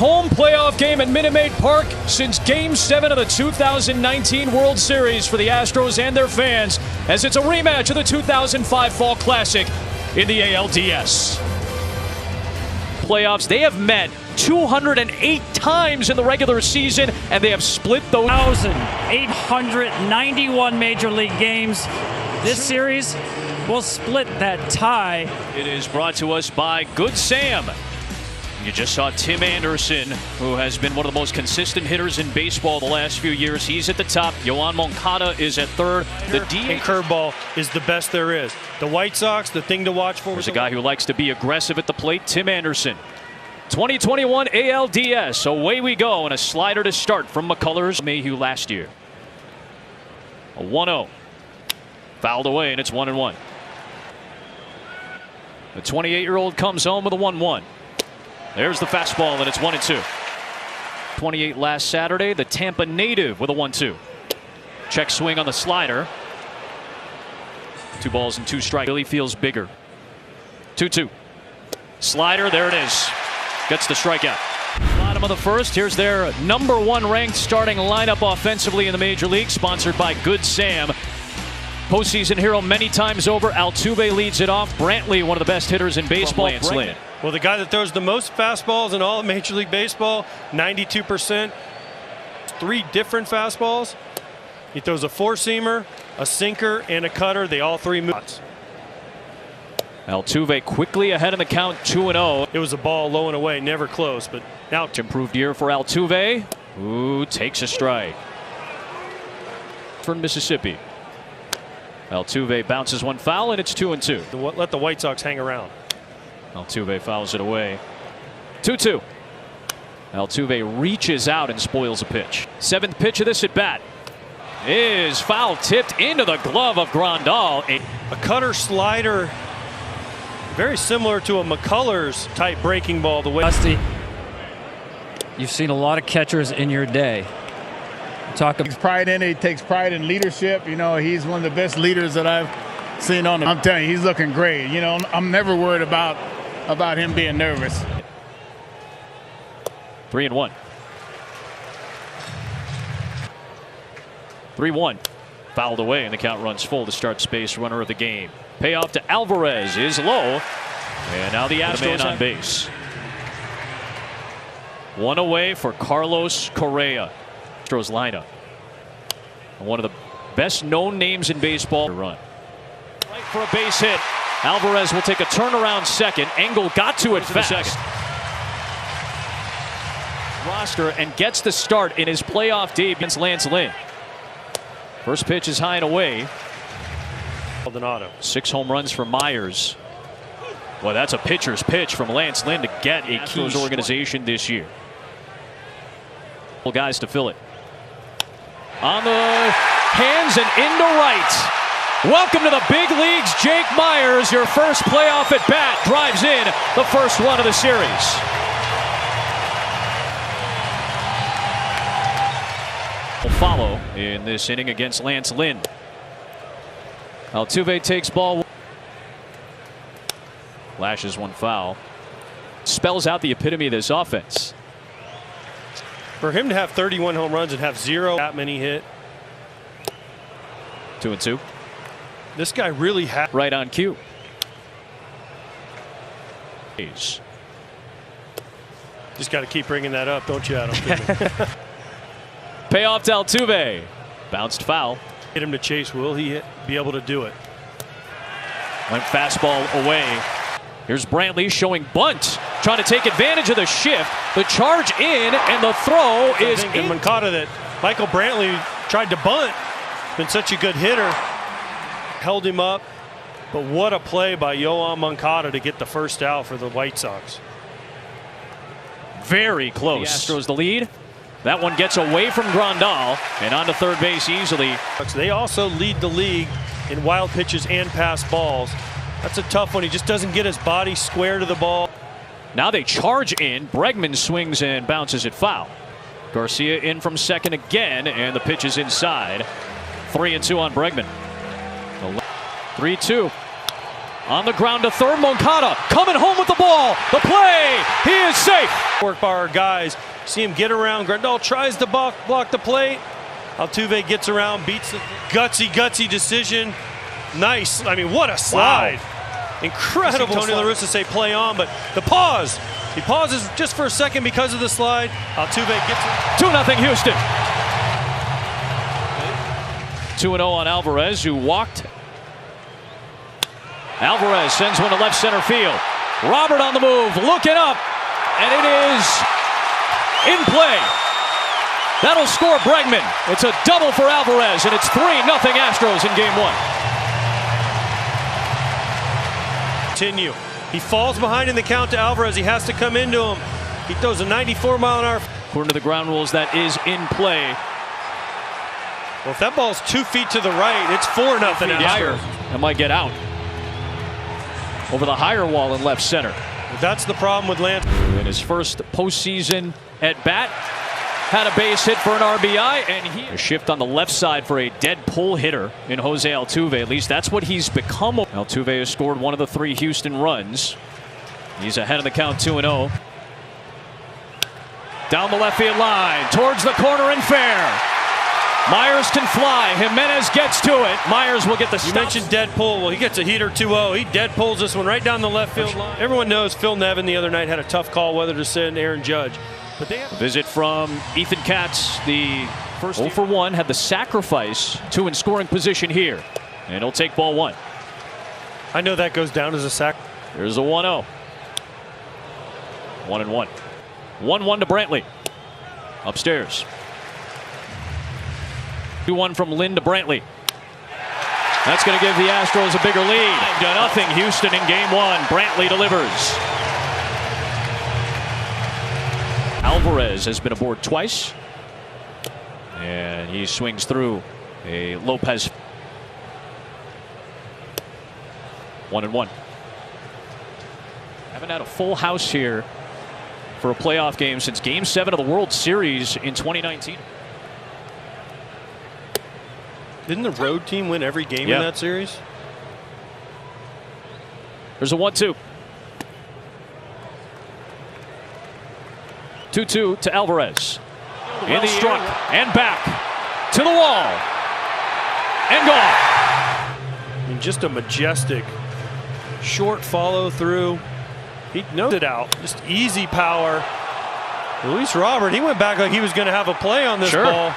Home playoff game at Minute Maid Park since Game 7 of the 2019 World Series for the Astros and their fans, as it's a rematch of the 2005 Fall Classic in the ALDS. Playoffs, they have met 208 times in the regular season, and they have split those 1,891 Major League games. This series will split that tie. It is brought to us by Good Sam. You just saw Tim Anderson, who has been one of the most consistent hitters in baseball the last few years. He's at the top. Yoan Moncada is at third. The and curveball is the best there is. The White Sox, the thing to watch for. There's a guy who likes to be aggressive at the plate, Tim Anderson. 2021 ALDS, away we go, and a slider to start from McCullers. Mayhew last year. A 1-0. Fouled away, and it's 1-1. The 28-year-old comes home with a 1-1. There's the fastball, and it's 1-2. 28 last Saturday, the Tampa native with a 1-2. Check swing on the slider. 2 balls and 2 strikes. Billy feels bigger. 2-2. Slider, there it is. Gets the strikeout. Bottom of the first, here's their #1 ranked starting lineup offensively in the Major League, sponsored by Good Sam. Postseason hero many times over. Altuve leads it off. Brantley, one of the best hitters in baseball. Lance Lynn. Well, the guy that throws the most fastballs in all of Major League Baseball, 92%. 3 different fastballs. He throws a 4-seamer, a sinker, and a cutter. They all 3 move. Altuve quickly ahead in the count, 2-0. It was a ball low and away, never close, but now improved year for Altuve. Ooh, takes a strike. From Mississippi. Altuve bounces one foul, and it's 2-2. Let the White Sox hang around. Altuve fouls it away. 2-2. Altuve reaches out and spoils a pitch. 7th pitch of this at bat is foul tipped into the glove of Grandal. A cutter slider, very similar to a McCullers type breaking ball. The way Dusty, you've seen a lot of catchers in your day. He takes pride in it. He takes pride in leadership. You know, he's one of the best leaders that I've seen on. I'm telling you, he's looking great. You know, I'm never worried about him being nervous. 3-1. 3-1. Fouled away, and the count runs full to start space. Runner of the game. Payoff to Alvarez is low, and now the Astros on base. 1 away for Carlos Correa. Astros lineup. One of the best known names in baseball. Run. Right for a base hit. Alvarez will take a turnaround second. Engel got to it fast. Roster and gets the start in his playoff debut against Lance Lynn. First pitch is high and away. 6 home runs for Myers. Well, that's a pitcher's pitch from Lance Lynn to get a key organization this year. Guys to fill it. On the hands and into right. Welcome to the big leagues, Jake Myers. Your first playoff at bat drives in the first one of the series. Will follow in this inning against Lance Lynn. Altuve takes ball. Lashes one foul. Spells out the epitome of this offense. For him to have 31 home runs and have 0 that many hit. 2-2. This guy really had right on cue. Just got to keep bringing that up, don't you, Adam? Payoff to Altuve. Bounced foul. Get him to chase. Will he be able to do it? Went fastball away. Here's Brantley showing bunt. Trying to take advantage of the shift. The charge in, and the throw is in. Moncada that Michael Brantley tried to bunt. Been such a good hitter. Held him up. But what a play by Yoan Moncada to get the first out for the White Sox. Very close. The Astros the lead. That one gets away from Grandal and onto third base easily. They also lead the league in wild pitches and pass balls. That's a tough one. He just doesn't get his body square to the ball. Now they charge in. Bregman swings and bounces it foul. Garcia in from second again, and the pitch is inside. 3-2 on Bregman. 3-2. On the ground to third, Moncada coming home with the ball. The play, he is safe. Work by our guys. See him get around. Grandal tries to block the plate. Altuve gets around, beats it. Gutsy decision. Nice. I mean, what a slide. Wow. Incredible. Tony La Russa say play on, but the pause. He pauses just for a second because of the slide. Altuve gets it. 2-0 Houston. 2-0 on Alvarez, who walked. Alvarez sends one to left center field. Robert on the move, looking up, and it is in play. That'll score Bregman. It's a double for Alvarez, and it's 3-0 Astros in game 1. Continue. He falls behind in the count to Alvarez. He has to come into him. He throws a 94-mile-an-hour. According to the ground rules, that is in play. Well, if that ball's 2 feet to the right, it's 4-0 higher. Astros. That might get out. Over the higher wall in left center. That's the problem with Lance. In his first postseason at bat, had a base hit for an RBI, and a shift on the left side for a dead pull hitter in Jose Altuve. At least that's what he's become. Altuve has scored one of the 3 Houston runs. He's ahead of the count 2-0. Down the left field line, towards the corner and fair. Myers can fly. Jimenez gets to it. Myers will get the stop. You mentioned dead pull. Well, he gets a heater 2-0. He dead pulls this one right down the left field line. Everyone knows Phil Nevin the other night had a tough call whether to send Aaron Judge. But they have visit from Ethan Katz, the first 0 for 1, had the sacrifice, 2 in scoring position here. And he'll take ball 1. I know that goes down as a sack. Here's a 1-0. 1-1. 1-1 to Brantley. Upstairs. 2-1 from Lynn to Brantley. That's going to give the Astros a bigger lead. 5-0 Houston in game 1. Brantley delivers. Alvarez has been aboard twice. And he swings through a Lopez. 1-1. Haven't had a full house here for a playoff game since Game 7 of the World Series in 2019. Didn't the road team win every game in that series? There's a 1-2. 2-2 to Alvarez. In the struck and back to the wall and gone. I mean, just a majestic short follow through. He knows it out. Just easy power. Luis Robert, he went back like he was going to have a play on this ball.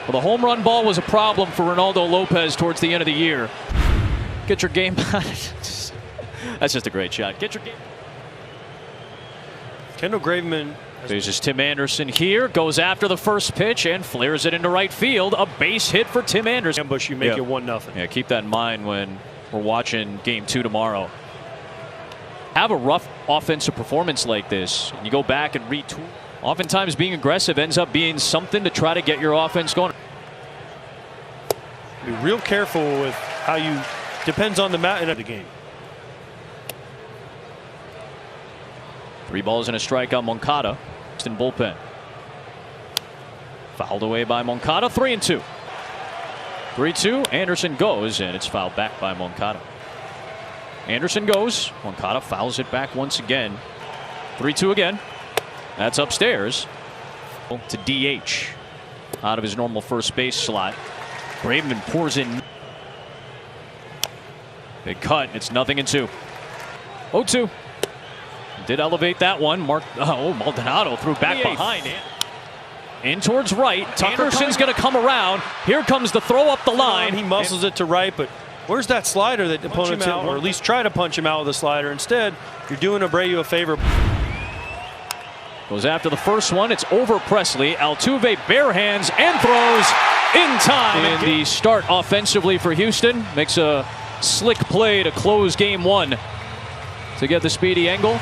Well, the home run ball was a problem for Ronaldo Lopez towards the end of the year. Get your game. That's just a great shot. Get your game. Kendall Graveman. Faces Tim Anderson here, goes after the first pitch and flares it into right field. A base hit for Tim Anderson. Ambush, you make it 1-0. Yeah, keep that in mind when we're watching game 2 tomorrow. Have a rough offensive performance like this, and you go back and retool. Oftentimes being aggressive ends up being something to try to get your offense going. Be real careful with how you, depends on the mountain of the game. 3 balls and a strike on Moncada. In bullpen. Fouled away by Moncada. 3-2. 3-2. Anderson goes, and it's fouled back by Moncada. Anderson goes. Moncada fouls it back once again. 3-2 again. That's upstairs to DH out of his normal first base slot. Graveman pours in. Big cut. It's 0-2. 0-2. Did elevate that one. Maldonado threw back behind. In towards right. Anderson's going to come around. Here comes the throw up the line. He muscles it to right, but where's that slider that the opponents hit, or at least try to punch him out with a slider? Instead, you're doing Abreu a favor. Goes after the first one. It's over Presley. Altuve bare hands and throws in time. And the start offensively for Houston makes a slick play to close game 1 to get the speedy angle.